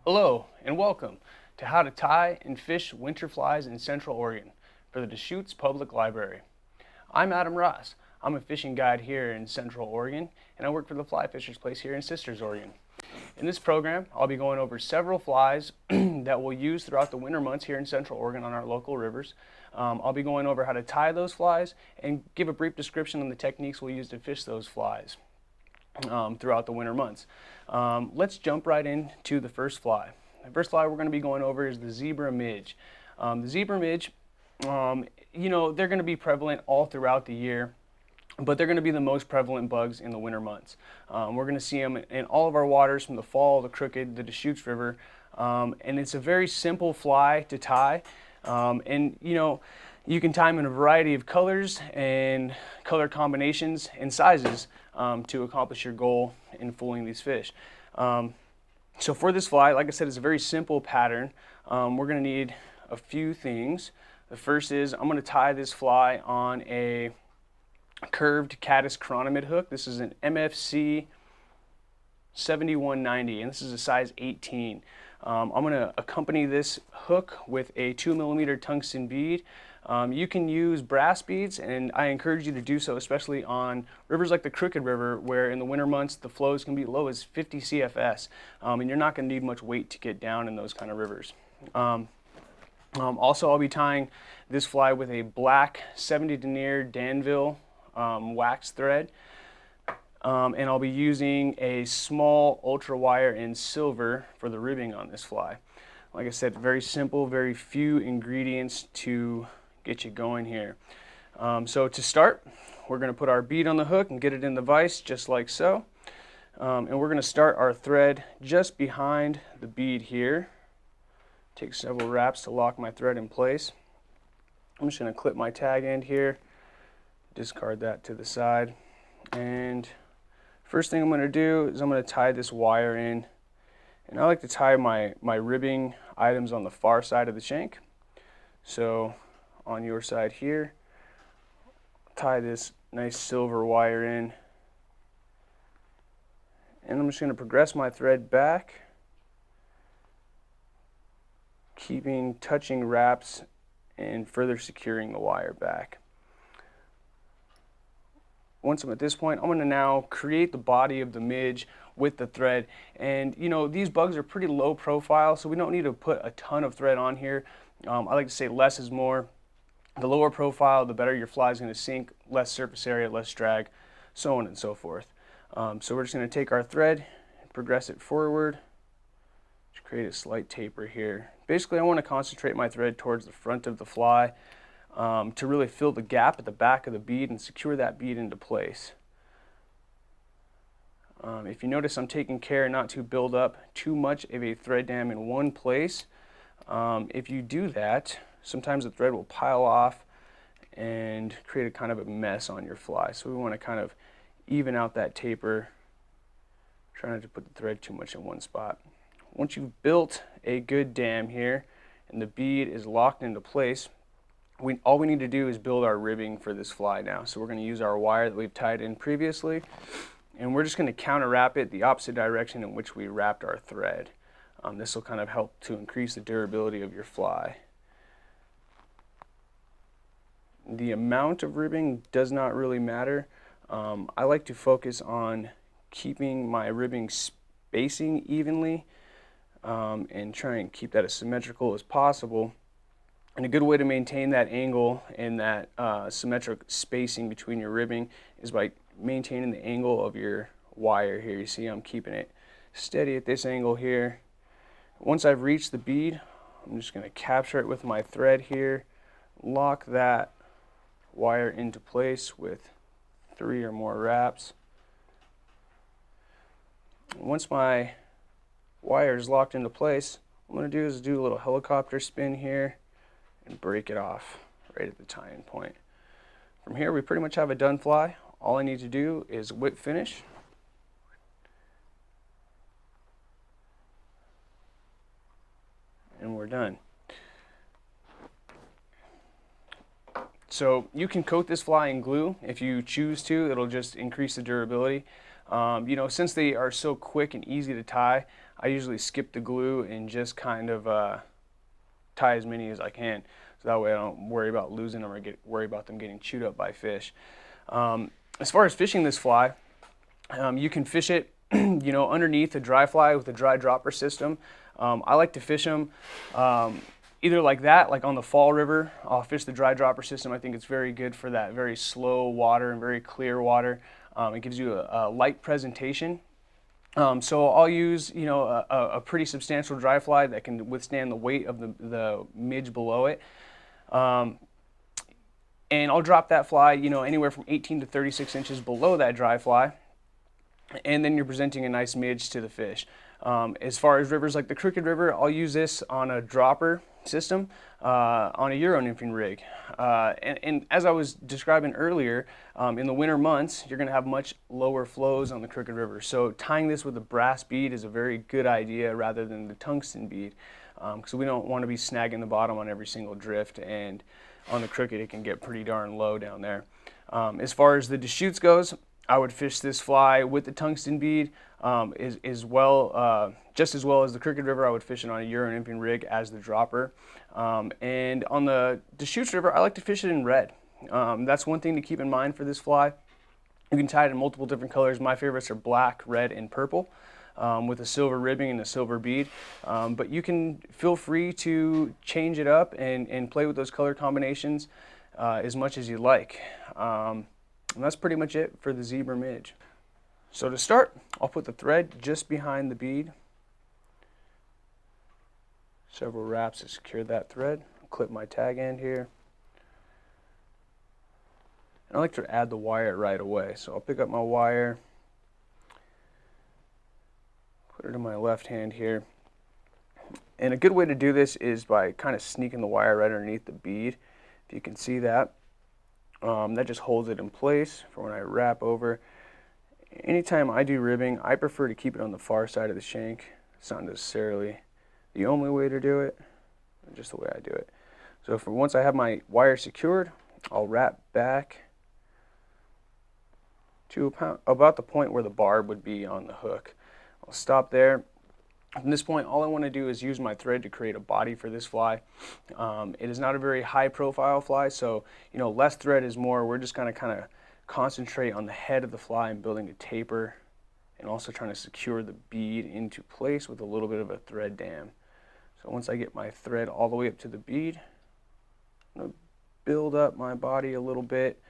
Hello and welcome to How to Tie and Fish Winter Flies in Central Oregon for the Deschutes Public Library. I'm Adam Ross. I'm a fishing guide here in Central Oregon and I work for the Fly Fisher's Place here in Sisters, Oregon. In this program, I'll be going over several flies that we'll use throughout the winter months here in Central Oregon on our local rivers. I'll be going over how to tie those flies and give a brief description on the techniques we'll use to fish those flies throughout the winter months. Let's jump right into the first fly. The first fly we're going to be going over is the zebra midge. The zebra midge, they're going to be prevalent all throughout the year, but they're going to be the most prevalent bugs in the winter months. We're going to see them in all of our waters from the Fall, the Crooked, the Deschutes River, and it's a very simple fly to tie. You can tie them in a variety of colors and color combinations and sizes to accomplish your goal in fooling these fish. So for this fly, like I said, it's a very simple pattern. We're going to need a few things. The first is I'm going to tie this fly on a curved caddis chironomid hook. This is an MFC 7190 and this is a size 18. I'm going to accompany this hook with a 2mm tungsten bead. You can use brass beads, and I encourage you to do so, especially on rivers like the Crooked River, where in the winter months the flows can be as low as 50 CFS, and you're not going to need much weight to get down in those kind of rivers. Also, I'll be tying this fly with a black 70 denier Danville wax thread, and I'll be using a small ultra wire in silver for the ribbing on this fly. Like I said, very simple, very few ingredients to get you going here. So to start, we're going to put our bead on the hook and get it in the vise just like so. And we're going to start our thread just behind the bead here. Take several wraps to lock my thread in place. I'm just going to clip my tag end here, discard that to the side, and first thing I'm going to do is I'm going to tie this wire in. And I like to tie my ribbing items on the far side of the shank. So on your side here, tie this nice silver wire in. And I'm just going to progress my thread back, touching wraps and further securing the wire back. Once I'm at this point, I'm going to now create the body of the midge with the thread. And these bugs are pretty low profile, so we don't need to put a ton of thread on here. I like to say less is more. The lower profile, the better your fly is going to sink, less surface area, less drag, so on and so forth. So we're just going to take our thread and progress it forward. Just create a slight taper here. Basically, I want to concentrate my thread towards the front of the fly to really fill the gap at the back of the bead and secure that bead into place. If you notice, I'm taking care not to build up too much of a thread dam in one place. If you do that, sometimes the thread will pile off and create a kind of a mess on your fly. So we want to kind of even out that taper, try not to put the thread too much in one spot. Once you've built a good dam here and the bead is locked into place, all we need to do is build our ribbing for this fly now. So we're going to use our wire that we've tied in previously, and we're just going to counter wrap it the opposite direction in which we wrapped our thread. This will kind of help to increase the durability of your fly. The amount of ribbing does not really matter. I like to focus on keeping my ribbing spacing evenly and try and keep that as symmetrical as possible. And a good way to maintain that angle and that symmetric spacing between your ribbing is by maintaining the angle of your wire here. You see I'm keeping it steady at this angle here. Once I've reached the bead, I'm just going to capture it with my thread here, lock that wire into place with 3 or more wraps. Once my wire is locked into place, what I'm going to do is do a little helicopter spin here and break it off right at the tie-in point. From here, we pretty much have a done fly. All I need to do is whip finish. And we're done. So you can coat this fly in glue if you choose to. It'll just increase the durability. You know, since they are so quick and easy to tie, I usually skip the glue and just kind of tie as many as I can. So that way I don't worry about losing them or worry about them getting chewed up by fish. As far as fishing this fly, you can fish it you know, underneath a dry fly with a dry dropper system. I like to fish them either like that, like on the fall river. I'll fish the dry dropper system. I think it's very good for that very slow water and very clear water. It gives you a light presentation. So I'll use, you know, a pretty substantial dry fly that can withstand the weight of the midge below it. And I'll drop that fly, you know, anywhere from 18 to 36 inches below that dry fly. And then you're presenting a nice midge to the fish. As far as rivers like the Crooked River, I'll use this on a dropper system on a Euro nymphing rig. And as I was describing earlier, in the winter months, you're going to have much lower flows on the Crooked River. So tying this with a brass bead is a very good idea rather than the tungsten bead, because we don't want to be snagging the bottom on every single drift, and on the Crooked it can get pretty darn low down there. As far as the Deschutes goes, I would fish this fly with the tungsten bead just as well as the Crooked River. I would fish it on a Euro nymphing rig as the dropper. And on the Deschutes River, I like to fish it in red. That's one thing to keep in mind for this fly. You can tie it in multiple different colors. My favorites are black, red, and purple, with a silver ribbing and a silver bead. But you can feel free to change it up and play with those color combinations as much as you like. And that's pretty much it for the zebra midge. So to start, I'll put the thread just behind the bead. Several wraps to secure that thread. I'll clip my tag end here. And I like to add the wire right away. So I'll pick up my wire, put it in my left hand here. And a good way to do this is by kind of sneaking the wire right underneath the bead. If you can see that. That just holds it in place for when I wrap over. Anytime I do ribbing, I prefer to keep it on the far side of the shank. It's not necessarily the only way to do it, just the way I do it. So once I have my wire secured, I'll wrap back to about the point where the barb would be on the hook. I'll stop there. From this point, all I want to do is use my thread to create a body for this fly. It is not a very high profile fly, so you know, less thread is more. We're just going to kind of concentrate on the head of the fly and building a taper, and also trying to secure the bead into place with a little bit of a thread dam. So once I get my thread all the way up to the bead, I'm going to build up my body a little bit.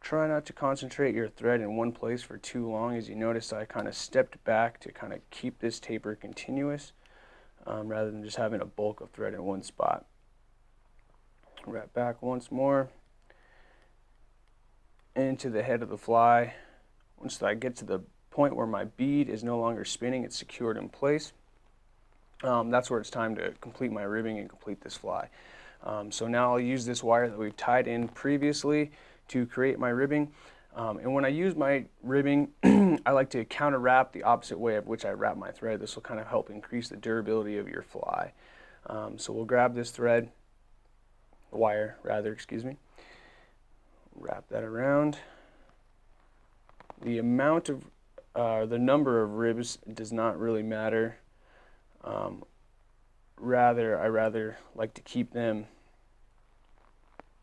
Try not to concentrate your thread in one place for too long. As you notice, I kind of stepped back to kind of keep this taper continuous rather than just having a bulk of thread in one spot. Wrap back once more into the head of the fly. Once I get to the point where my bead is no longer spinning, it's secured in place, that's where it's time to complete my ribbing and complete this fly. So now I'll use this wire that we've tied in previously to create my ribbing. And when I use my ribbing, I like to counter wrap the opposite way of which I wrap my thread. This will kind of help increase the durability of your fly. So we'll grab this thread, the wire rather, excuse me, wrap that around. The amount of, the number of ribs does not really matter. I rather like to keep them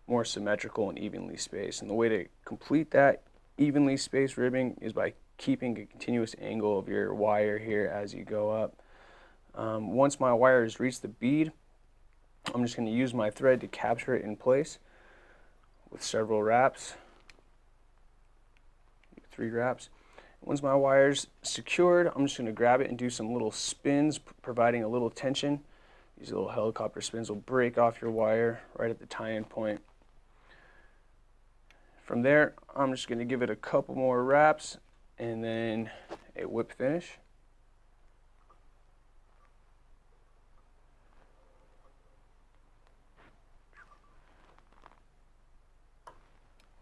more symmetrical and evenly spaced. And the way to complete that evenly spaced ribbing is by keeping a continuous angle of your wire here as you go up. Once my wire has reached the bead, I'm just going to use my thread to capture it in place with several wraps, 3 wraps. Once my wire's secured, I'm just going to grab it and do some little spins, providing a little tension. These little helicopter spins will break off your wire right at the tie-in point. From there, I'm just going to give it a couple more wraps and then a whip finish.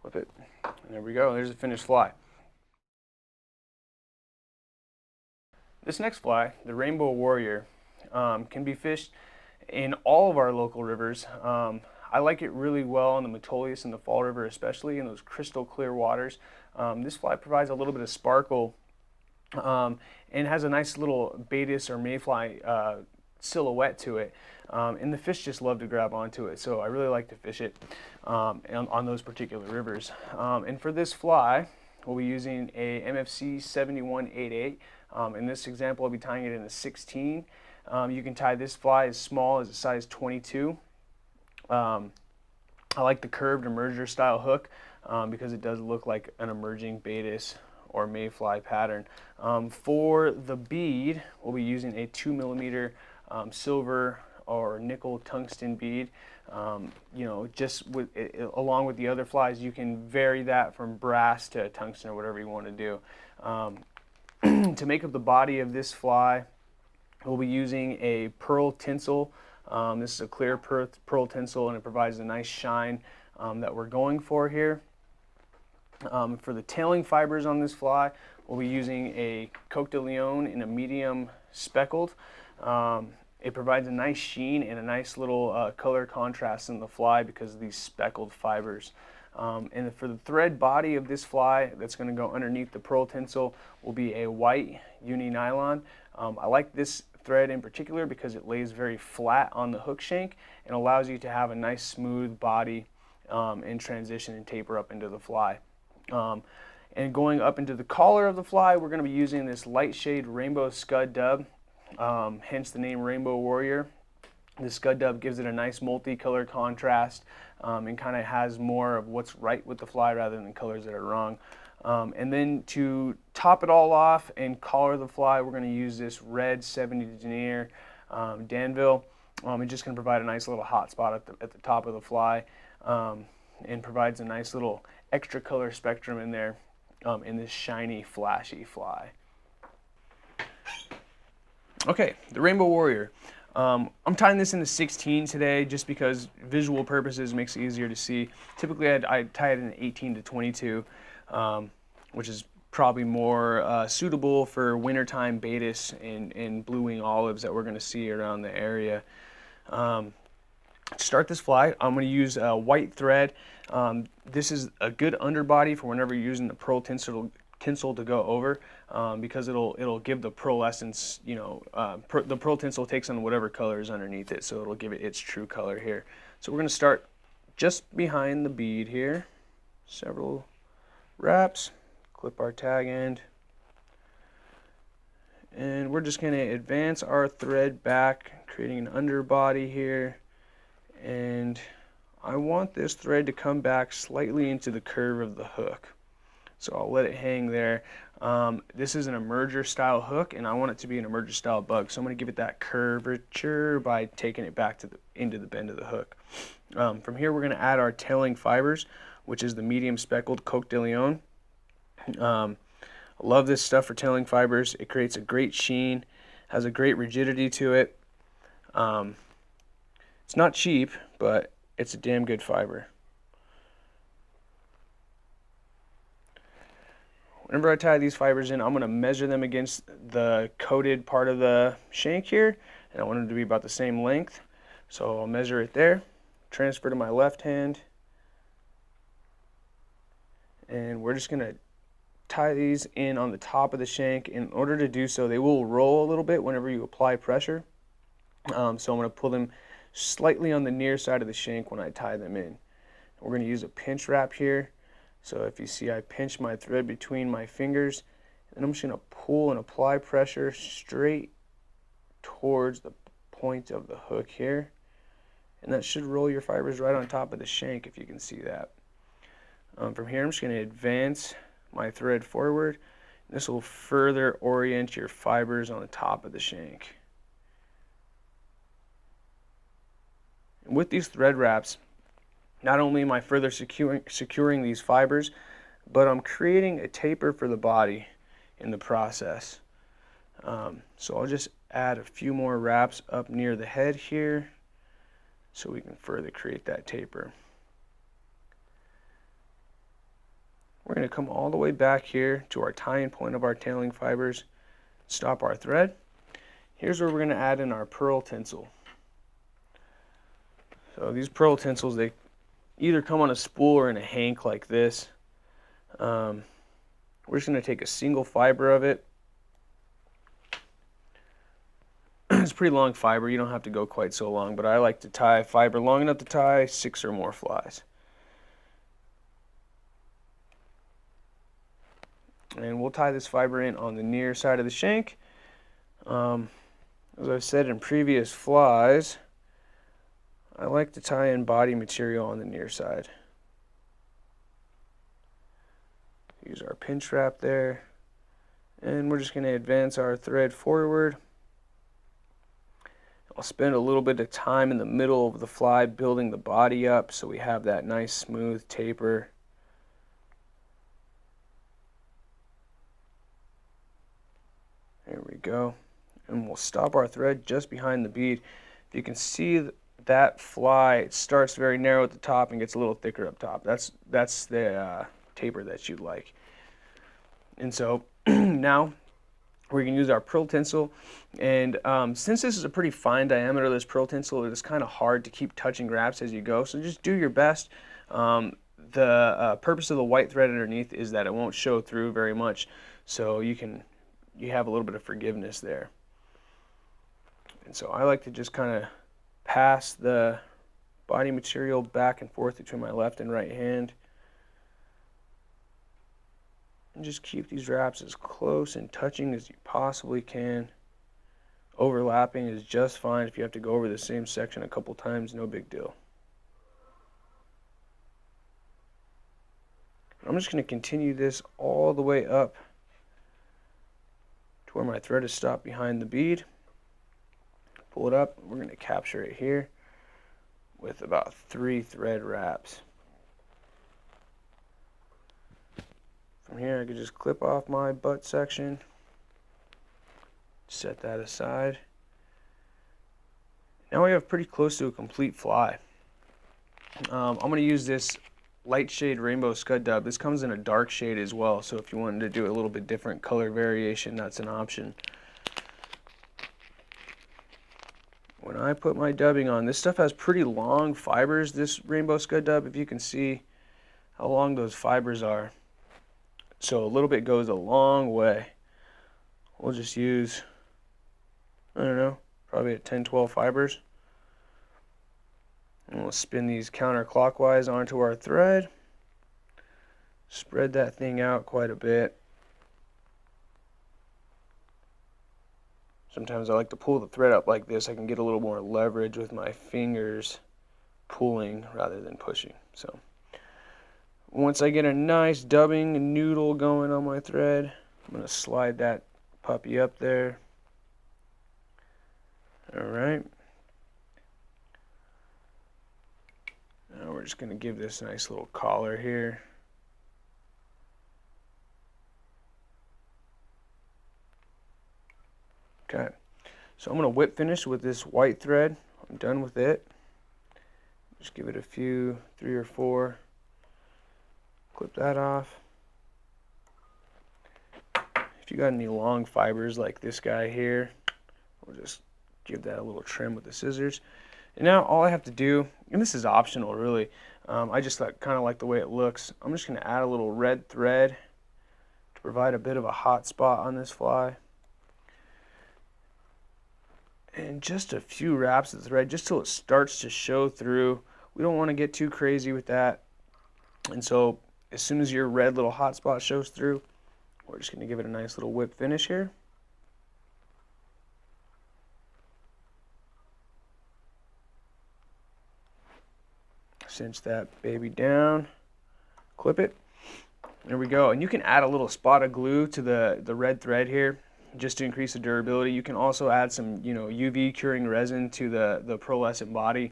Flip it, and there we go. There's a finished fly. This next fly, the Rainbow Warrior, can be fished in all of our local rivers. I like it really well in the Metolius and the Fall River, especially in those crystal clear waters. This fly provides a little bit of sparkle and has a nice little Baetis or mayfly silhouette to it. And the fish just love to grab onto it, so I really like to fish it on those particular rivers. And for this fly, we'll be using a MFC 7188. In this example, I'll be tying it in a 16. You can tie this fly as small as a size 22. I like the curved emerger style hook because it does look like an emerging Baetis or mayfly pattern. For the bead, we'll be using a 2mm silver or nickel tungsten bead. You know, just with along with the other flies, you can vary that from brass to tungsten or whatever you want to do. To make up the body of this fly, we'll be using a pearl tinsel. This is a clear pearl tinsel, and it provides a nice shine that we're going for here. For the tailing fibers on this fly, we'll be using a Coq de Leon in a medium speckled. It provides a nice sheen and a nice little color contrast in the fly because of these speckled fibers. And for the thread body of this fly that's going to go underneath the pearl tinsel will be a white uni nylon. I like this thread in particular because it lays very flat on the hook shank and allows you to have a nice smooth body in transition and taper up into the fly. And going up into the collar of the fly, we're going to be using this light shade rainbow scud dub, hence the name Rainbow Warrior. The scud dub gives it a nice multicolor contrast and kind of has more of what's right with the fly rather than colors that are wrong. And then to top it all off and collar the fly, we're going to use this red 70 denier Danville. It's just going to provide a nice little hot spot at the top of the fly and provides a nice little extra color spectrum in there in this shiny, flashy fly. Okay, the Rainbow Warrior. I'm tying this in the 16 today just because visual purposes makes it easier to see. Typically I tie it in the 18 to 22, which is probably more suitable for wintertime Baetis and blue wing olives that we're going to see around the area. To start this fly, I'm going to use a white thread. This is a good underbody for whenever you're using the pearl tinsel to go over because it'll give the pearlescence, you know, the pearl tinsel takes on whatever color is underneath it, so it'll give it its true color here. So we're going to start just behind the bead here, several wraps, clip our tag end, and we're just going to advance our thread back, creating an underbody here, and I want this thread to come back slightly into the curve of the hook. So I'll let it hang there. This is an emerger style hook, and I want it to be an emerger style bug. So I'm going to give it that curvature by taking it back into the bend of the hook. From here, we're going to add our tailing fibers, which is the medium speckled Coq de Leon. I love this stuff for tailing fibers. It creates a great sheen, has a great rigidity to it. It's not cheap, but it's a damn good fiber. Whenever I tie these fibers in, I'm going to measure them against the coated part of the shank here, and I want them to be about the same length. So I'll measure it there, transfer to my left hand, and we're just going to tie these in on the top of the shank. In order to do so, they will roll a little bit whenever you apply pressure. So I'm going to pull them slightly on the near side of the shank when I tie them in. We're going to use a pinch wrap here. So if you see, I pinch my thread between my fingers, and I'm just going to pull and apply pressure straight towards the point of the hook here. And that should roll your fibers right on top of the shank if you can see that. From here, I'm just going to advance my thread forward. This will further orient your fibers on the top of the shank. And with these thread wraps, not only am I further securing these fibers, but I'm creating a taper for the body in the process. So I'll just add a few more wraps up near the head here so we can further create that taper. We're going to come all the way back here to our tying point of our tailing fibers, stop our thread. Here's where we're going to add in our pearl tinsel. So these pearl tinsels, they either come on a spool or in a hank like this. We're just going to take a single fiber of it. It's pretty long fiber. You don't have to go quite so long, but I like to tie fiber long enough to tie 6 or more flies. And we'll tie this fiber in on the near side of the shank. As I've said in previous flies, I like to tie in body material on the near side. Use our pinch wrap there, and we're just going to advance our thread forward. I'll spend a little bit of time in the middle of the fly building the body up so we have that nice smooth taper. There we go. And we'll stop our thread just behind the bead. If you can see that fly, it starts very narrow at the top and gets a little thicker up top. That's the taper that you'd like. And so now we can use our pearl tinsel, and since this is a pretty fine diameter, this pearl tinsel, it's kind of hard to keep touching wraps as you go, so just do your best. The purpose of the white thread underneath is that it won't show through very much, so you have a little bit of forgiveness there. And so I like to just kind of pass the body material back and forth between my left and right hand. And just keep these wraps as close and touching as you possibly can. Overlapping is just fine. If you have to go over the same section a couple times, no big deal. I'm just going to continue this all the way up to where my thread is stopped behind the bead. Pull it up. We're going to capture it here with about 3 thread wraps. From here I could just clip off my butt section, set that aside. Now we have pretty close to a complete fly. I'm going to use this light shade rainbow scud dub. This comes in a dark shade as well, so if you wanted to do a little bit different color variation, that's an option. When I put my dubbing on, this stuff has pretty long fibers, this rainbow scud dub, if you can see how long those fibers are. So a little bit goes a long way. We'll just use, I don't know, probably at 10-12 fibers. And we'll spin these counterclockwise onto our thread. Spread that thing out quite a bit. Sometimes I like to pull the thread up like this. I can get a little more leverage with my fingers pulling rather than pushing. So once I get a nice dubbing noodle going on my thread, I'm going to slide that puppy up there. Alright. Now we're just going to give this a nice little collar here. Okay. So I'm going to whip finish with this white thread. I'm done with it. Just give it a few, 3 or 4. Clip that off. If you got any long fibers like this guy here, we'll just give that a little trim with the scissors. And now all I have to do, and this is optional really, I just kind of like the way it looks. I'm just going to add a little red thread to provide a bit of a hot spot on this fly. And just a few wraps of thread just till it starts to show through. We don't want to get too crazy with that. And so as soon as your red little hot spot shows through, we're just going to give it a nice little whip finish here. Cinch that baby down, clip it. There we go. And you can add a little spot of glue to the red thread here just to increase the durability. You can also add some, UV curing resin to the pearlescent body.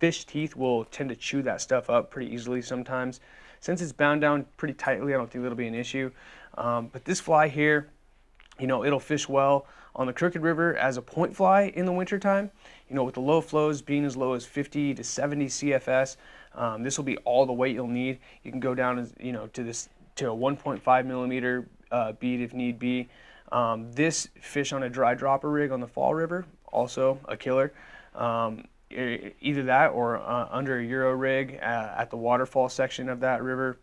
Fish teeth will tend to chew that stuff up pretty easily sometimes. Since it's bound down pretty tightly, I don't think that'll be an issue. But this fly here, it'll fish well on the Crooked River as a point fly in the wintertime. With the low flows being as low as 50 to 70 CFS, this will be all the weight you'll need. You can go down, to a 1.5 millimeter bead if need be. This fish on a dry dropper rig on the Fall River, also a killer. either that or under a Euro rig at the waterfall section of that river.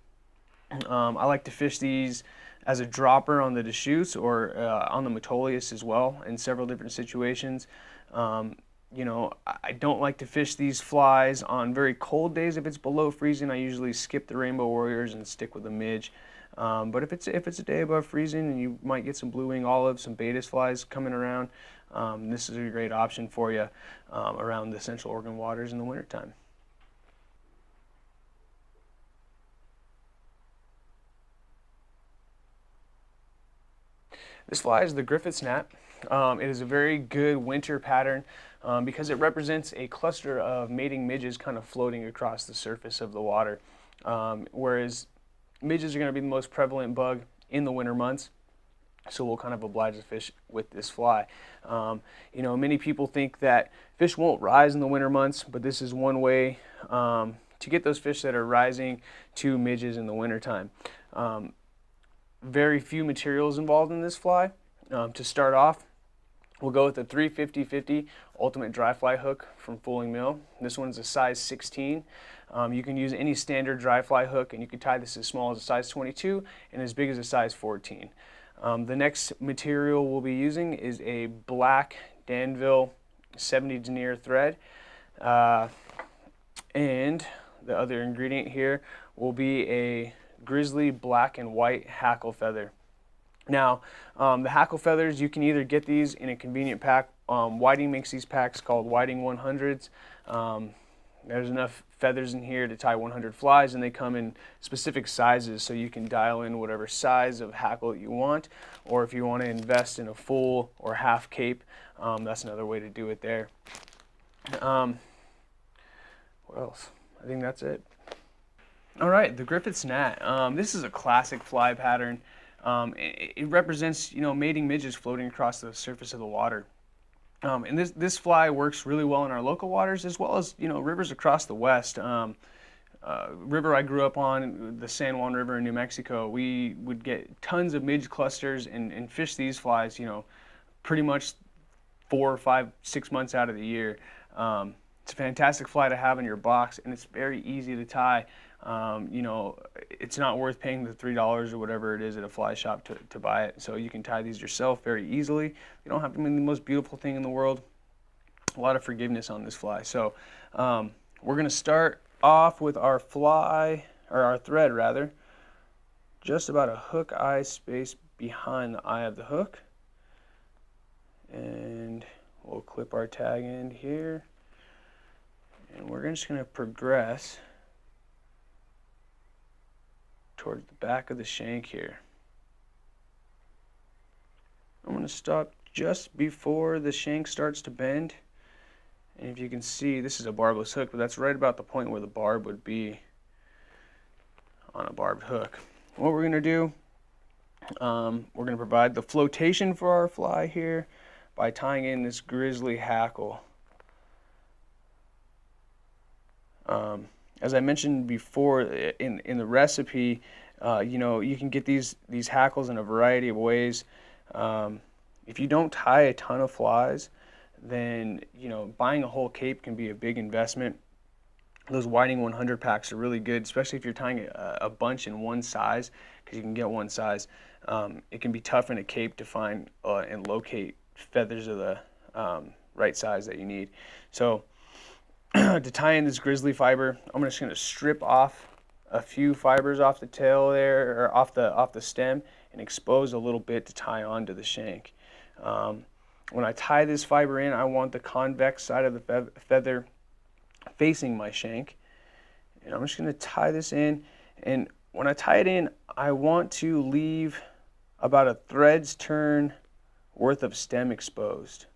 I like to fish these as a dropper on the Deschutes or on the Metolius as well in several different situations. You know, I don't like to fish these flies on very cold days. If it's below freezing, I usually skip the Rainbow Warriors and stick with the midge. But if it's a day above freezing and you might get some blue wing olives, some Baetis flies coming around, this is a great option for you around the Central Oregon waters in the wintertime. This fly is the Griffith's gnat. It is a very good winter pattern because it represents a cluster of mating midges kind of floating across the surface of the water. Whereas midges are going to be the most prevalent bug in the winter months, so we'll kind of oblige the fish with this fly. You know, many people think that fish won't rise in the winter months, but this is one way to get those fish that are rising to midges in the wintertime. Very few materials involved in this fly. To start off, we'll go with the 350/50 ultimate dry fly hook from Fooling Mill. This one's a size 16. You can use any standard dry fly hook, and you can tie this as small as a size 22 and as big as a size 14. The next material we'll be using is a black Danville 70 denier thread, and the other ingredient here will be a grizzly black and white hackle feather. Now, the hackle feathers, you can either get these in a convenient pack. Whiting makes these packs called Whiting 100s. There's enough feathers in here to tie 100 flies, and they come in specific sizes, so you can dial in whatever size of hackle you want, or if you want to invest in a full or half cape, that's another way to do it there. What else? I think that's it. All right, the Griffith's gnat. This is a classic fly pattern. It represents, you know, mating midges floating across the surface of the water. And this fly works really well in our local waters as well as, you know, rivers across the west. River I grew up on, the San Juan River in New Mexico, we would get tons of midge clusters and fish these flies, you know, pretty much 4 or 5, 6 months out of the year. It's a fantastic fly to have in your box, and it's very easy to tie. You know, it's not worth paying the $3 or whatever it is at a fly shop to buy it. So you can tie these yourself very easily. You don't have to be the most beautiful thing in the world. A lot of forgiveness on this fly. So we're going to start off with our fly, or our thread rather, just about a hook eye space behind the eye of the hook. And we'll clip our tag end here. And we're just going to progress towards the back of the shank here. I'm going to stop just before the shank starts to bend. And if you can see, this is a barbless hook, but that's right about the point where the barb would be on a barbed hook. What we're going to do, we're going to provide the flotation for our fly here by tying in this grizzly hackle. As I mentioned before in the recipe, you know, you can get these hackles in a variety of ways. If you don't tie a ton of flies, then, you know, buying a whole cape can be a big investment. Those Whiting 100 packs are really good, especially if you're tying a bunch in one size, because you can get one size. It can be tough in a cape to find and locate feathers of the right size that you need. So to tie in this grizzly fiber, I'm just going to strip off a few fibers off the tail there, or off the stem, and expose a little bit to tie onto the shank. When I tie this fiber in, I want the convex side of the feather facing my shank. And I'm just going to tie this in, and when I tie it in, I want to leave about a thread's turn worth of stem exposed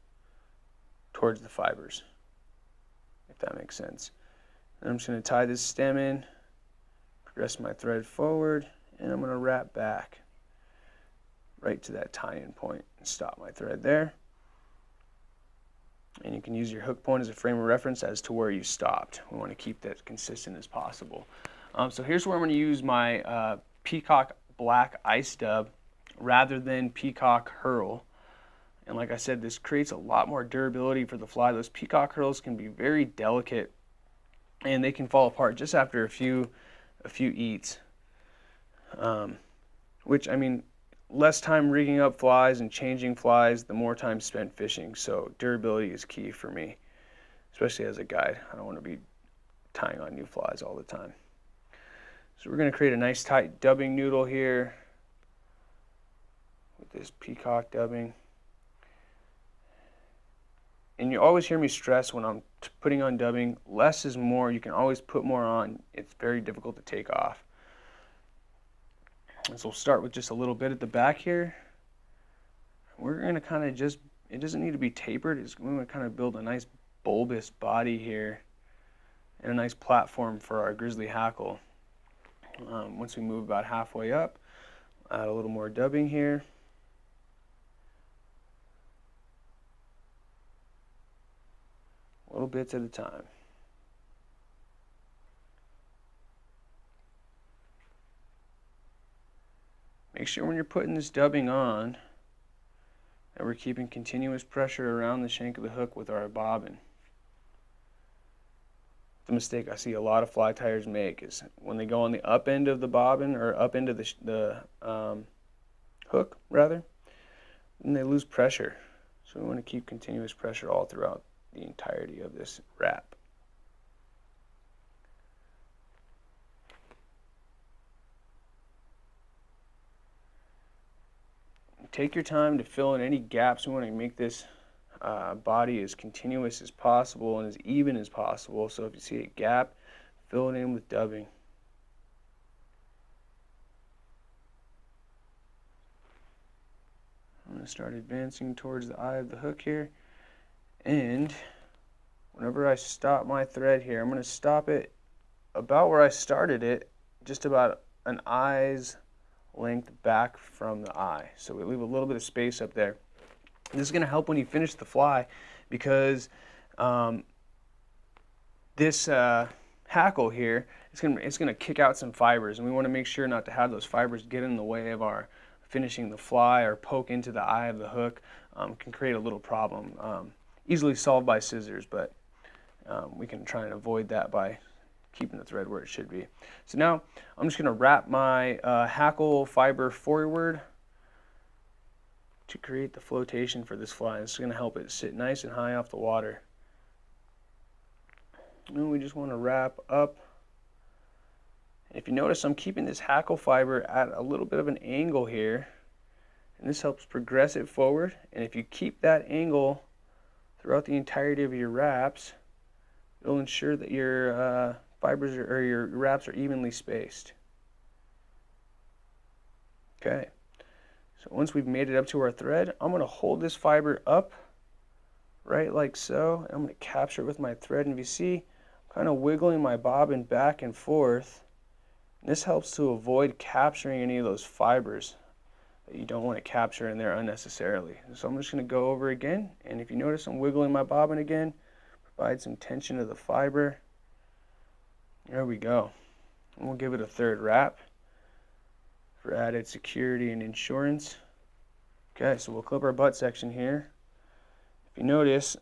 towards the fibers, if that makes sense. And I'm just going to tie this stem in, progress my thread forward, and I'm going to wrap back right to that tie-in point and stop my thread there. And you can use your hook point as a frame of reference as to where you stopped. We want to keep that consistent as possible. So here's where I'm going to use my Peacock Black Ice Dub rather than Peacock Hurl. And like I said, this creates a lot more durability for the fly. Those peacock curls can be very delicate and they can fall apart just after a few eats. Which, I mean, less time rigging up flies and changing flies, the more time spent fishing. So durability is key for me, especially as a guide. I don't want to be tying on new flies all the time. So we're going to create a nice tight dubbing noodle here with this peacock dubbing. And you always hear me stress when I'm putting on dubbing, less is more. You can always put more on. It's very difficult to take off. And so we'll start with just a little bit at the back here. We're going to kind of just, it doesn't need to be tapered. We're going to kind of build a nice bulbous body here and a nice platform for our grizzly hackle. Once we move about halfway up, add a little more dubbing here. Little bits at a time. Make sure when you're putting this dubbing on that we're keeping continuous pressure around the shank of the hook with our bobbin. The mistake I see a lot of fly tyers make is when they go on the up end of the bobbin, or up end of the hook rather, and they lose pressure. So we want to keep continuous pressure all throughout the entirety of this wrap. Take your time to fill in any gaps. We want to make this body as continuous as possible and as even as possible. So if you see a gap, fill it in with dubbing. I'm going to start advancing towards the eye of the hook here. And whenever I stop my thread here, I'm going to stop it about where I started it, just about an eye's length back from the eye. So we leave a little bit of space up there. This is going to help when you finish the fly, because this hackle here, it's going to kick out some fibers, and we want to make sure not to have those fibers get in the way of our finishing the fly or poke into the eye of the hook. Can create a little problem. Easily solved by scissors, but we can try and avoid that by keeping the thread where it should be. So now I'm just going to wrap my hackle fiber forward to create the flotation for this fly. This is going to help it sit nice and high off the water. And we just want to wrap up. If you notice, I'm keeping this hackle fiber at a little bit of an angle here, and this helps progress it forward. And if you keep that angle throughout the entirety of your wraps, it'll ensure that your fibers or your wraps are evenly spaced. Okay, so once we've made it up to our thread, I'm going to hold this fiber up right like so. I'm going to capture it with my thread, and if you see, I'm kind of wiggling my bobbin back and forth. And this helps to avoid capturing any of those fibers that you don't want to capture in there unnecessarily. So I'm just going to go over again, and if you notice, I'm wiggling my bobbin again, provide some tension to the fiber. There we go. And we'll give it a third wrap for added security and insurance. Okay, so we'll clip our butt section here. If you notice,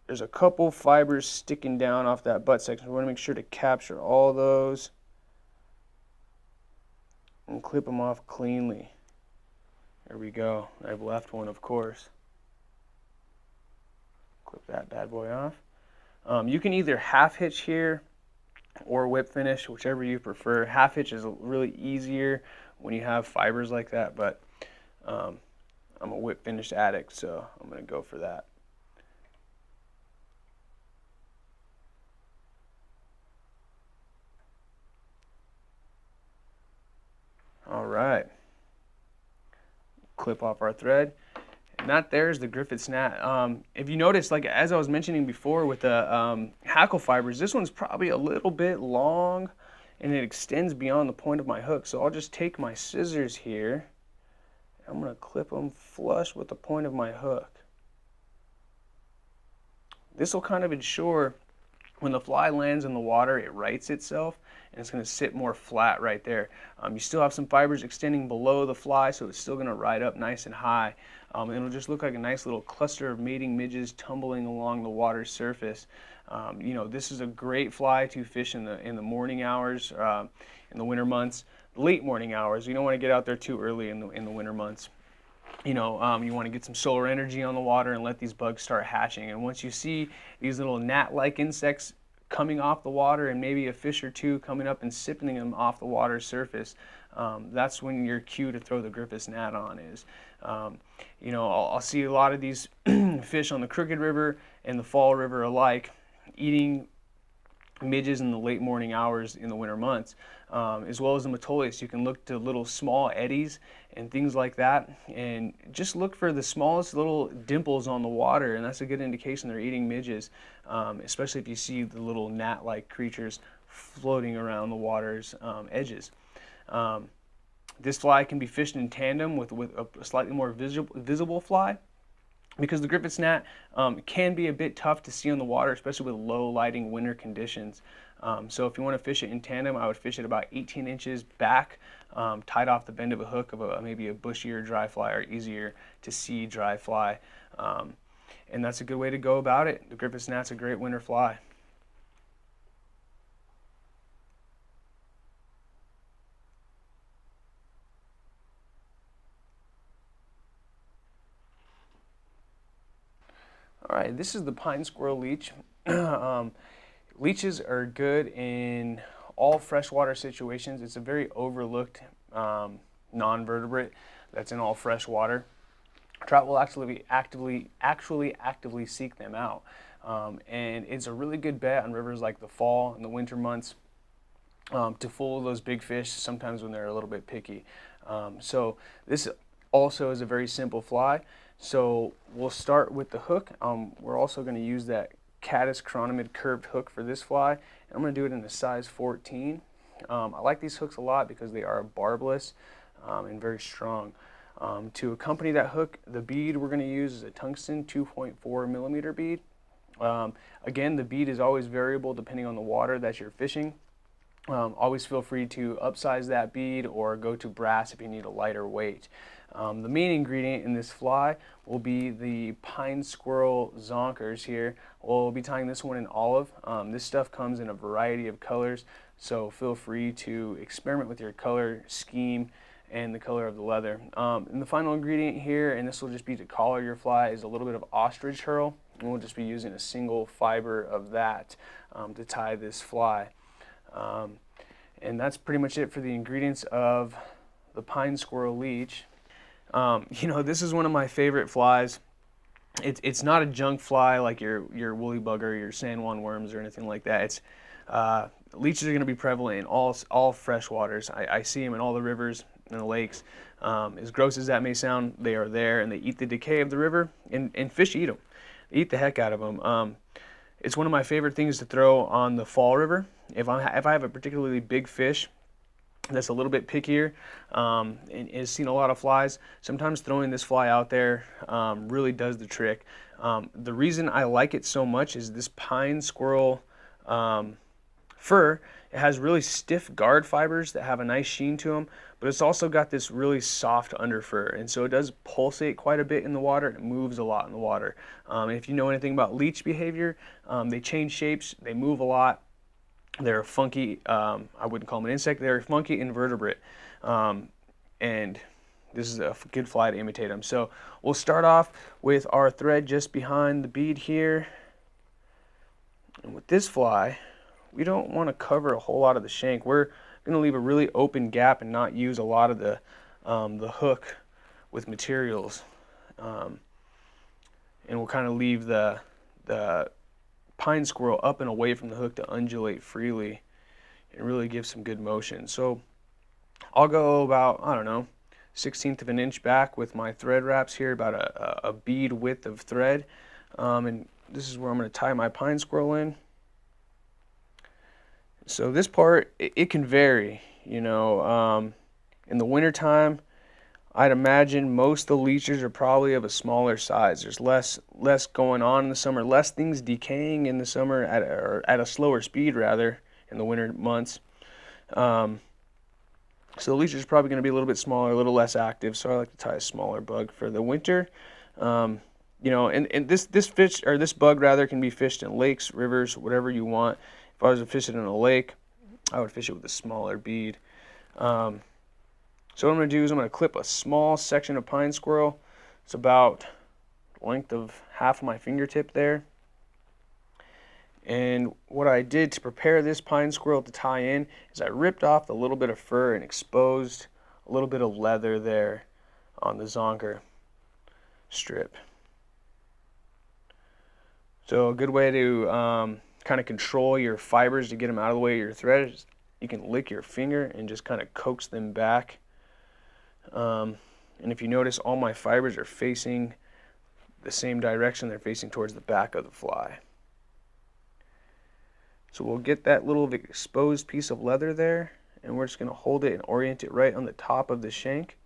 there's a couple fibers sticking down off that butt section. We want to make sure to capture all those and clip them off cleanly. There we go. I've left one, of course. Clip that bad boy off. You can either half hitch here or whip finish, whichever you prefer. Half hitch is really easier when you have fibers like that, but I'm a whip finish addict, so I'm going to go for that. All right. Clip off our thread. And that there's the Griffith's gnat. If you notice, like as I was mentioning before with the hackle fibers, this one's probably a little bit long and it extends beyond the point of my hook. So I'll just take my scissors here. I'm going to clip them flush with the point of my hook. This will kind of ensure when the fly lands in the water, it rights itself and it's going to sit more flat right there. You still have some fibers extending below the fly, so it's still going to ride up nice and high. And it'll just look like a nice little cluster of mating midges tumbling along the water's surface. You know, this is a great fly to fish in the morning hours, in the winter months, late morning hours. You don't want to get out there too early in the winter months. You know, you want to get some solar energy on the water and let these bugs start hatching. And once you see these little gnat-like insects coming off the water and maybe a fish or two coming up and sipping them off the water's surface, that's when your cue to throw the Griffith's gnat on is. You know, I'll see a lot of these fish on the Crooked River and the Fall River alike eating midges in the late morning hours in the winter months, as well as the Metolius. You can look to little small eddies and things like that, and just look for the smallest little dimples on the water, and that's a good indication they're eating midges, especially if you see the little gnat-like creatures floating around the water's edges. This fly can be fished in tandem with a slightly more visible fly, because the Griffith's gnat can be a bit tough to see on the water, especially with low lighting winter conditions. So if you want to fish it in tandem, I would fish it about 18 inches back, tied off the bend of a hook of maybe a bushier dry fly or easier to see dry fly. And that's a good way to go about it. The Griffith's gnat's a great winter fly. All right, this is the pine squirrel leech. Leeches are good in all freshwater situations. It's a very overlooked non-vertebrate that's in all freshwater. Trout will actually actively seek them out. And it's a really good bet on rivers like the fall and the winter months to fool those big fish sometimes when they're a little bit picky. So this also is a very simple fly. So we'll start with the hook. We're also going to use that caddis chironomid curved hook for this fly. And I'm going to do it in a size 14. I like these hooks a lot because they are barbless and very strong. To accompany that hook, the bead we're going to use is a tungsten 2.4 millimeter bead. Again, the bead is always variable depending on the water that you're fishing. Always feel free to upsize that bead or go to brass if you need a lighter weight. The main ingredient in this fly will be the pine squirrel zonkers here. We'll be tying this one in olive. This stuff comes in a variety of colors, so feel free to experiment with your color scheme and the color of the leather. And the final ingredient here, and this will just be to collar your fly, is a little bit of ostrich herl. And we'll just be using a single fiber of that to tie this fly. And that's pretty much it for the ingredients of the pine squirrel leech. You know, this is one of my favorite flies. It's not a junk fly like your woolly bugger, or your San Juan worms, or anything like that. It's leeches are going to be prevalent in all freshwaters. I see them in all the rivers and the lakes. As gross as that may sound, they are there, and they eat the decay of the river, and fish eat them. They eat the heck out of them. It's one of my favorite things to throw on the Fall River. If I have a particularly big fish that's a little bit pickier and has seen a lot of flies, sometimes throwing this fly out there really does the trick. The reason I like it so much is this pine squirrel fur. It has really stiff guard fibers that have a nice sheen to them, but it's also got this really soft underfur, and so it does pulsate quite a bit in the water, and it moves a lot in the water. And if you know anything about leech behavior, they change shapes, they move a lot. They're funky, I wouldn't call them an insect, they're a funky invertebrate. And this is a good fly to imitate them. So we'll start off with our thread just behind the bead here. And with this fly, we don't want to cover a whole lot of the shank. We're going to leave a really open gap and not use a lot of the hook with materials. And we'll kind of leave the pine squirrel up and away from the hook to undulate freely and really give some good motion. So I'll go about, I don't know, 1/16 of an inch back with my thread wraps here, about a bead width of thread. And this is where I'm going to tie my pine squirrel in. So this part, it can vary, you know. In the wintertime, I'd imagine most of the leeches are probably of a smaller size. There's less going on in the summer, less things decaying in the summer at a slower speed rather in the winter months. So the leech is probably going to be a little bit smaller, a little less active, so I like to tie a smaller bug for the winter. You know, and this fish, or this bug rather, can be fished in lakes, rivers, whatever you want. If I was to fish it in a lake, I would fish it with a smaller bead. So what I'm going to do is I'm going to clip a small section of pine squirrel. It's about the length of half of my fingertip there. And what I did to prepare this pine squirrel to tie in is I ripped off the little bit of fur and exposed a little bit of leather there on the zonker strip. So a good way to kind of control your fibers to get them out of the way of your thread is you can lick your finger and just kind of coax them back. And if you notice, all my fibers are facing the same direction. They're facing towards the back of the fly. So we'll get that little exposed piece of leather there, and we're just going to hold it and orient it right on the top of the shank.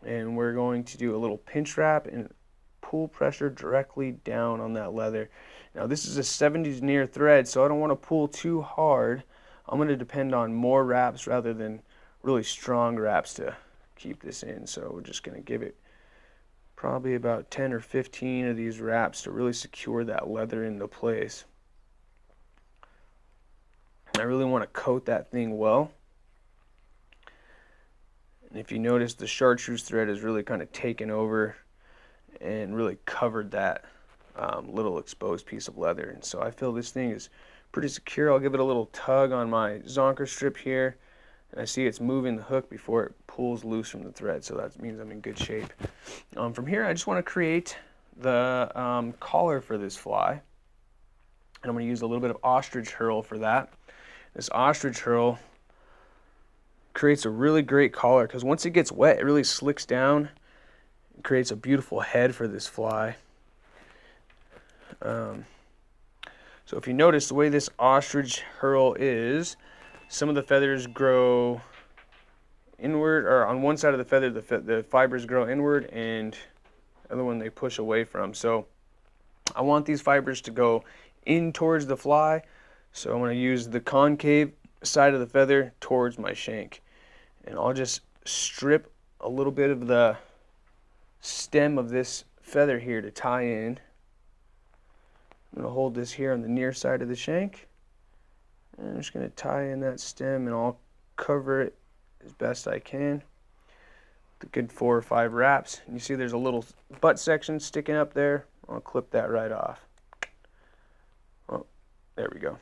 And we're going to do a little pinch wrap and pull pressure directly down on that leather. Now this is a 70 denier thread, so I don't want to pull too hard. I'm going to depend on more wraps rather than really strong wraps to keep this in. So we're just going to give it probably about 10 or 15 of these wraps to really secure that leather into place. I really want to coat that thing well. And if you notice, the chartreuse thread is really kind of taken over and really covered that little exposed piece of leather. And so I feel this thing is pretty secure. I'll give it a little tug on my zonker strip here, and I see it's moving the hook before it pulls loose from the thread, so that means I'm in good shape. From here, I just want to create the collar for this fly, and I'm going to use a little bit of ostrich herl for that. This ostrich herl creates a really great collar because once it gets wet, it really slicks down and creates a beautiful head for this fly. So if you notice, the way this ostrich herl is, some of the feathers grow inward, or on one side of the feather, the fibers grow inward, and the other one they push away from. So I want these fibers to go in towards the fly. So I'm going to use the concave side of the feather towards my shank. And I'll just strip a little bit of the stem of this feather here to tie in. I'm going to hold this here on the near side of the shank. And I'm just going to tie in that stem, and I'll cover it as best I can. The good 4 or 5 wraps. And you see there's a little butt section sticking up there. I'll clip that right off. Oh, there we go.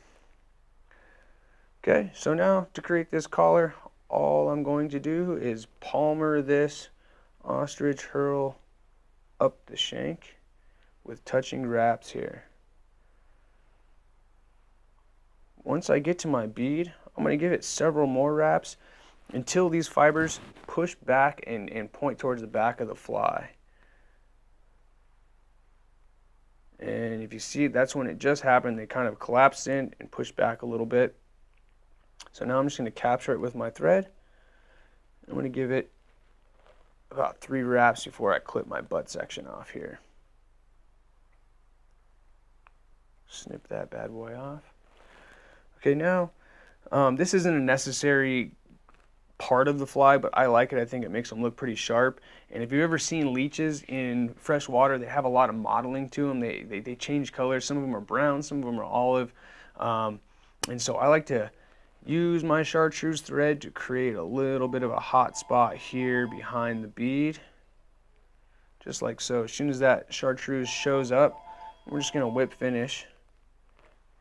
Okay, so now to create this collar, all I'm going to do is palmer this ostrich herl up the shank with touching wraps here. Once I get to my bead, I'm going to give it several more wraps until these fibers push back and point towards the back of the fly. And if you see, that's when it just happened. They kind of collapsed in and pushed back a little bit. So now I'm just going to capture it with my thread. I'm going to give it about 3 wraps before I clip my butt section off here. Snip that bad boy off. Okay, now this isn't a necessary part of the fly, but I like it. I think it makes them look pretty sharp. And if you've ever seen leeches in fresh water, they have a lot of modeling to them. They change colors. Some of them are brown, some of them are olive. And so I like to use my chartreuse thread to create a little bit of a hot spot here behind the bead, just like so. As soon as that chartreuse shows up, we're just going to whip finish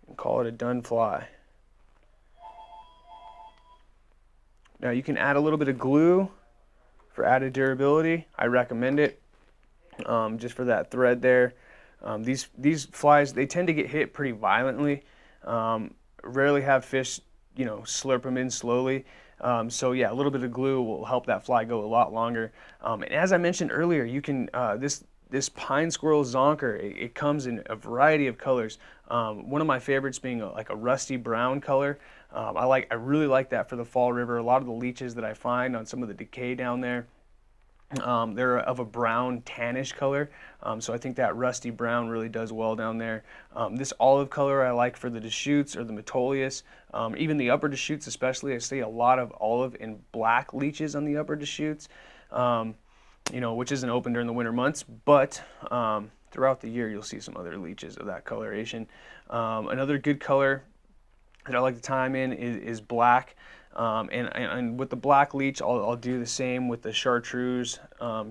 and call it a done fly. Now you can add a little bit of glue for added durability. I recommend it just for that thread there. These flies, they tend to get hit pretty violently. Rarely have fish slurp them in slowly. So yeah, a little bit of glue will help that fly go a lot longer. And as I mentioned earlier, you can this pine squirrel zonker, it comes in a variety of colors. One of my favorites being like a rusty brown color. I really like that for the fall river. A lot of the leeches that I find on some of the decay down there, They're of a brown tannish color, so I think that rusty brown really does well down there. This olive color I like for the Deschutes or the Metolius, even the upper Deschutes especially. I see a lot of olive and black leeches on the upper Deschutes, which isn't open during the winter months, but throughout the year you'll see some other leeches of that coloration. Another good color that I like to tie them in is black. And with the black leech, I'll do the same with the chartreuse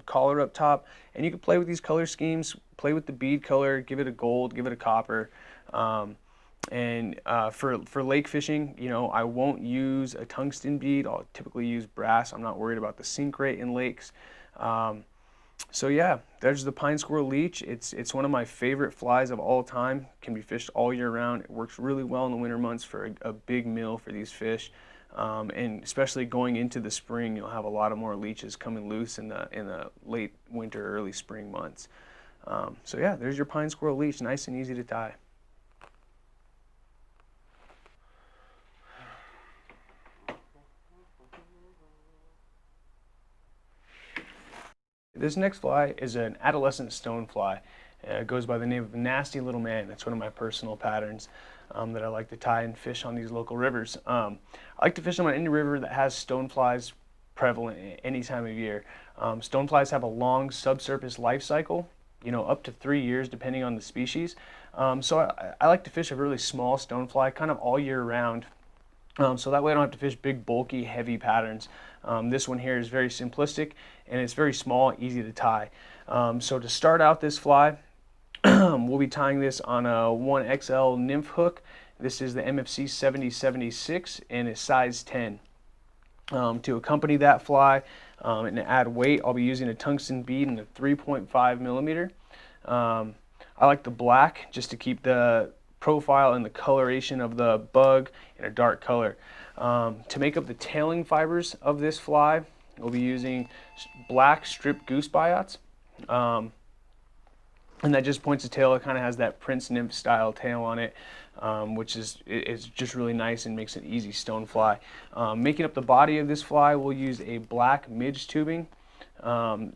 collar up top. And you can play with these color schemes, play with the bead color, give it a gold, give it a copper. For lake fishing, I won't use a tungsten bead. I'll typically use brass. I'm not worried about the sink rate in lakes. So yeah, there's the pine squirrel leech. It's one of my favorite flies of all time. Can be fished all year round. It works really well in the winter months for a big meal for these fish. And especially going into the spring, you'll have a lot of more leeches coming loose in the late winter, early spring months. So yeah, there's your pine squirrel leech, nice and easy to tie. This next fly is an adolescent stonefly. It goes by the name of Nasty Little Man. That's one of my personal patterns that I like to tie and fish on these local rivers. I like to fish them on any river that has stoneflies prevalent any time of year. Stoneflies have a long subsurface life cycle, up to 3 years depending on the species. So I like to fish a really small stonefly kind of all year round. So that way I don't have to fish big, bulky, heavy patterns. This one here is very simplistic and it's very small, easy to tie. So to start out this fly, we'll be tying this on a 1XL nymph hook. This is the MFC 7076 and it's size 10. To accompany that fly and to add weight, I'll be using a tungsten bead and a 3.5 millimeter. I like the black just to keep the profile and the coloration of the bug in a dark color. To make up the tailing fibers of this fly, we'll be using black strip goose biots. And that just points the tail. It kind of has that Prince Nymph style tail on it, which is just really nice and makes an easy stone fly. Making up the body of this fly, we'll use a black midge tubing.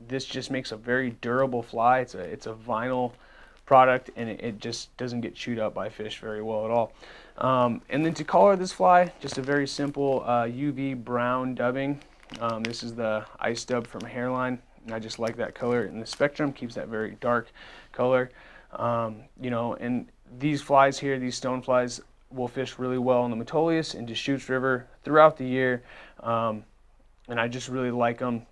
This just makes a very durable fly. It's a vinyl product and it just doesn't get chewed up by fish very well at all. And then to color this fly, just a very simple UV brown dubbing. This is the ice dub from Hairline. And I just like that color, and the spectrum keeps that very dark color. And these flies here, these stone flies, will fish really well in the Metolius and Deschutes River throughout the year. And I just really like them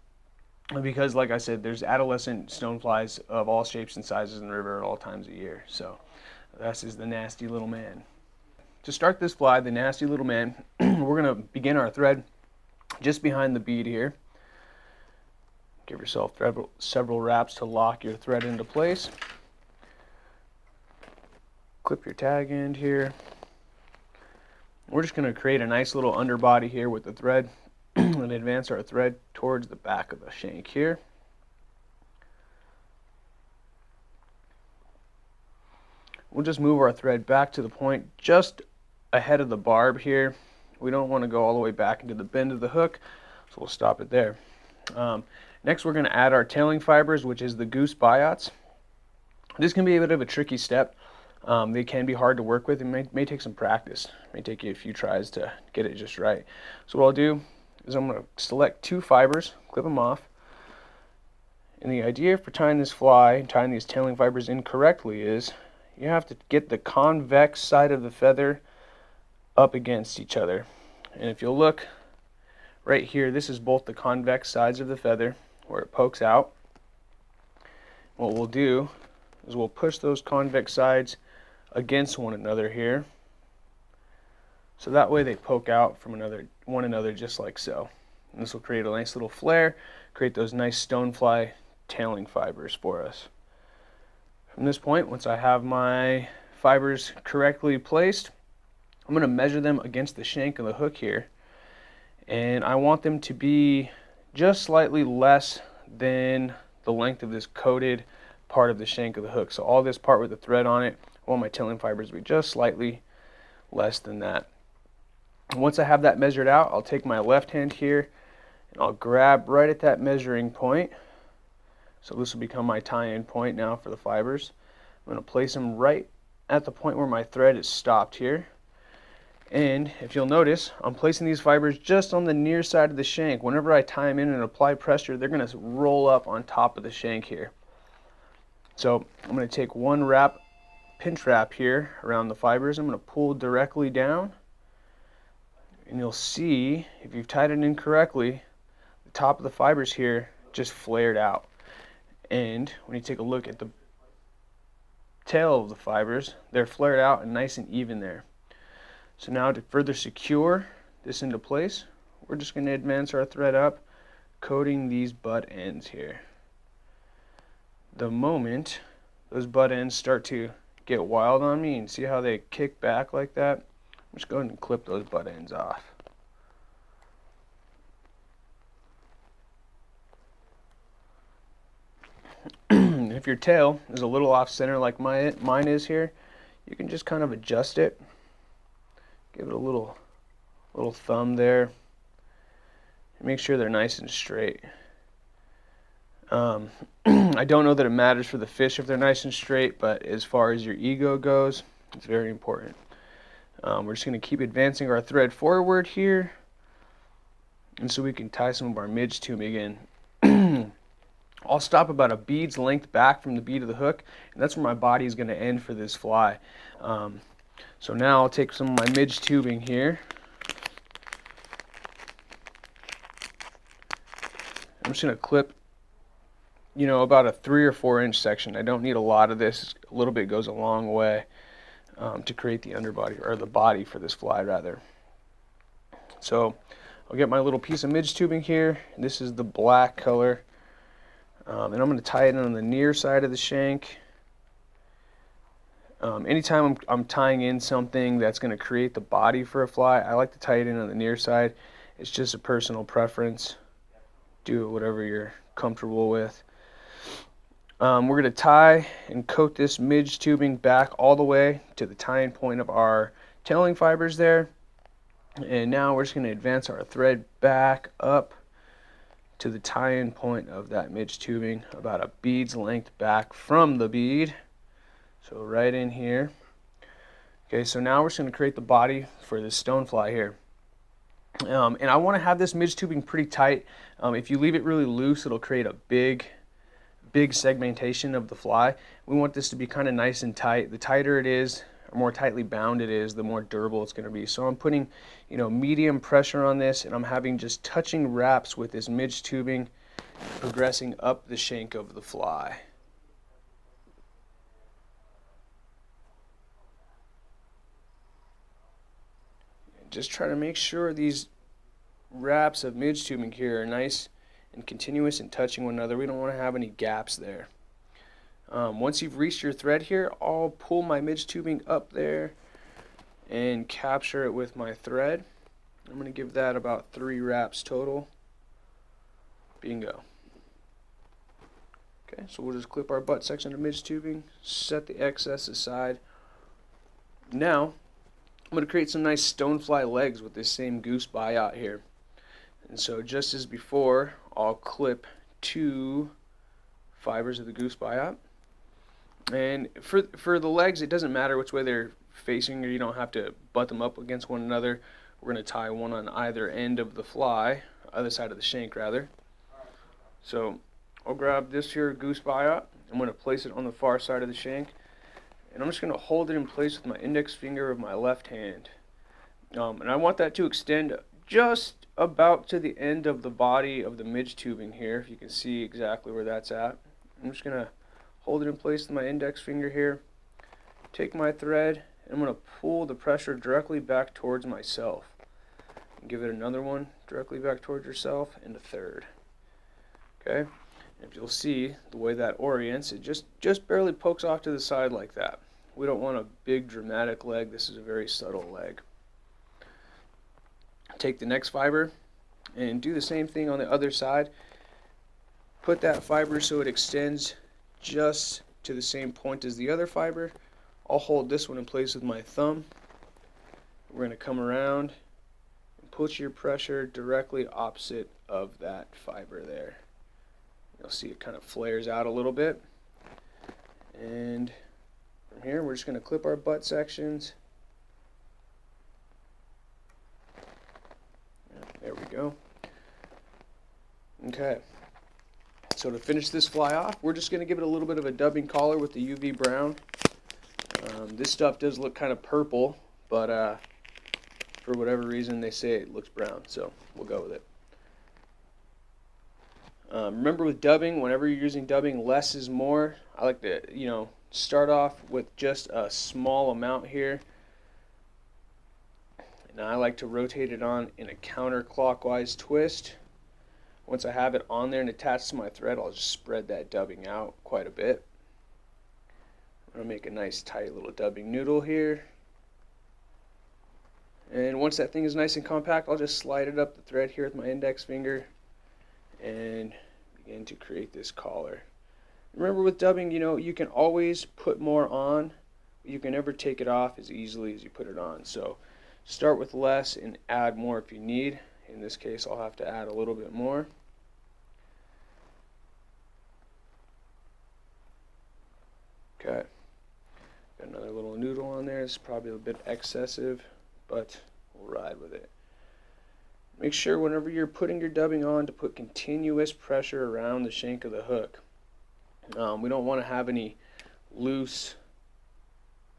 because, like I said, there's adolescent stone flies of all shapes and sizes in the river at all times of year. So this is the Nasty Little Man. To start this fly, the Nasty Little Man, we're going to begin our thread just behind the bead here. Give yourself several wraps to lock your thread into place. Clip your tag end here. We're just going to create a nice little underbody here with the thread and advance our thread towards the back of the shank here. We'll just move our thread back to the point just ahead of the barb here. We don't want to go all the way back into the bend of the hook, so we'll stop it there. Next, we're going to add our tailing fibers, which is the goose biots. This can be a bit of a tricky step. They can be hard to work with. It may take some practice. It may take you a few tries to get it just right. So what I'll do is I'm going to select 2 fibers, clip them off. And the idea for tying this fly, tying these tailing fibers in correctly, is you have to get the convex side of the feather up against each other. And if you'll look right here, this is both the convex sides of the feather where it pokes out. What we'll do is we'll push those convex sides against one another here, so that way they poke out from one another just like so. And this will create a nice little flare, create those nice stonefly tailing fibers for us. From this point, once I have my fibers correctly placed, I'm going to measure them against the shank of the hook here, and I want them to be just slightly less than the length of this coated part of the shank of the hook. So all this part with the thread on it, I want my tailing fibers to be just slightly less than that. Once I have that measured out, I'll take my left hand here and I'll grab right at that measuring point, So this will become my tie-in point now for the fibers. I'm going to place them right at the point where my thread is stopped here. And if you'll notice, I'm placing these fibers just on the near side of the shank. Whenever I tie them in and apply pressure, they're going to roll up on top of the shank here. So I'm going to take one wrap, pinch wrap here around the fibers. I'm going to pull directly down. And you'll see, if you've tied it in correctly, the top of the fibers here just flared out. And when you take a look at the tail of the fibers, they're flared out and nice and even there. So now to further secure this into place, we're just going to advance our thread up, coating these butt ends here. The moment those butt ends start to get wild on me, and see how they kick back like that, I'm just going to clip those butt ends off. If your tail is a little off center like mine is here, you can just kind of adjust it. Give it a little thumb there. And make sure they're nice and straight. I don't know that it matters for the fish if they're nice and straight, but as far as your ego goes, it's very important. We're just going to keep advancing our thread forward here, and so we can tie some of our midge tubing in. I'll stop about a bead's length back from the bead of the hook, and that's where my body is going to end for this fly. So now I'll take some of my midge tubing here. I'm just going to clip, about a 3 or 4 inch section. I don't need a lot of this. A little bit goes a long way to create the underbody, or the body for this fly rather. So I'll get my little piece of midge tubing here. This is the black color. And I'm going to tie it in on the near side of the shank. Anytime I'm tying in something that's going to create the body for a fly, I like to tie it in on the near side. It's just a personal preference. Do whatever you're comfortable with. We're going to tie and coat this midge tubing back all the way to the tying point of our tailing fibers there. And now we're just going to advance our thread back up to the tie-in point of that midge tubing, about a bead's length back from the bead. So right in here. Okay, so now we're just going to create the body for this stonefly here. And I want to have this midge tubing pretty tight. If you leave it really loose, it'll create a big segmentation of the fly. We want this to be kind of nice and tight. The tighter it is, or more tightly bound it is, the more durable it's going to be. So I'm putting, medium pressure on this, and I'm having just touching wraps with this midge tubing, progressing up the shank of the fly. And just try to make sure these wraps of midge tubing here are nice and continuous and touching one another. We don't want to have any gaps there. Once you've reached your thread here, I'll pull my midge tubing up there and capture it with my thread. I'm going to give that about 3 wraps total. Bingo. Okay, so we'll just clip our butt section of midge tubing, set the excess aside. Now, I'm going to create some nice stonefly legs with this same goose biot here. And so just as before, I'll clip 2 fibers of the goose biot. And for the legs, it doesn't matter which way they're facing, or you don't have to butt them up against one another. We're going to tie one on either end of the fly, other side of the shank rather. So I'll grab this here goose biot. I'm going to place it on the far side of the shank, and I'm just going to hold it in place with my index finger of my left hand. And I want that to extend just about to the end of the body of the midge tubing here, if you can see exactly where that's at. I'm just going to hold it in place with my index finger here, take my thread, and I'm going to pull the pressure directly back towards myself. And give it another one directly back towards yourself, and a third. Okay? And if you'll see the way that orients, it just barely pokes off to the side like that. We don't want a big dramatic leg. This is a very subtle leg. Take the next fiber and do the same thing on the other side. Put that fiber so it extends just to the same point as the other fiber. I'll hold this one in place with my thumb. We're going to come around and put your pressure directly opposite of that fiber there. You'll see it kind of flares out a little bit. And from here, we're just going to clip our butt sections. There we go. Okay. So to finish this fly off, we're just going to give it a little bit of a dubbing collar with the UV brown. This stuff does look kind of purple, but for whatever reason they say it looks brown, so we'll go with it. Remember with dubbing, whenever you're using dubbing, less is more. I like to, start off with just a small amount here. And I like to rotate it on in a counterclockwise twist. Once I have it on there and attached to my thread, I'll just spread that dubbing out quite a bit. I'm going to make a nice tight little dubbing noodle here. And once that thing is nice and compact, I'll just slide it up the thread here with my index finger and begin to create this collar. Remember with dubbing, you can always put more on. You can never take it off as easily as you put it on. So start with less and add more if you need. In this case, I'll have to add a little bit more. Okay. Got another little noodle on there. It's probably a bit excessive, but we'll ride with it. Make sure whenever you're putting your dubbing on to put continuous pressure around the shank of the hook. We don't want to have any loose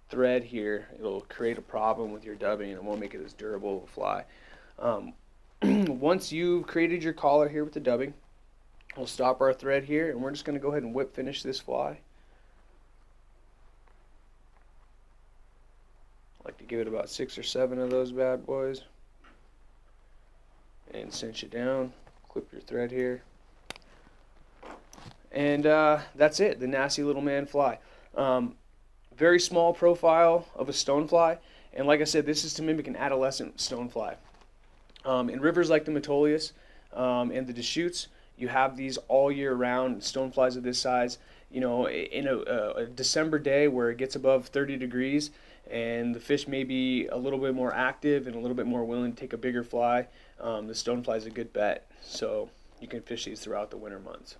thread here. It'll create a problem with your dubbing and it won't make it as durable of a fly. Once you've created your collar here with the dubbing, we'll stop our thread here and we're just going to go ahead and whip finish this fly. I like to give it about 6 or 7 of those bad boys and cinch it down. Clip your thread here. And that's it, the nasty little man fly. Very small profile of a stonefly, and like I said, this is to mimic an adolescent stonefly. In rivers like the Metolius and the Deschutes, you have these all year round stoneflies of this size. In a December day where it gets above 30 degrees and the fish may be a little bit more active and a little bit more willing to take a bigger fly, the stonefly is a good bet. So you can fish these throughout the winter months.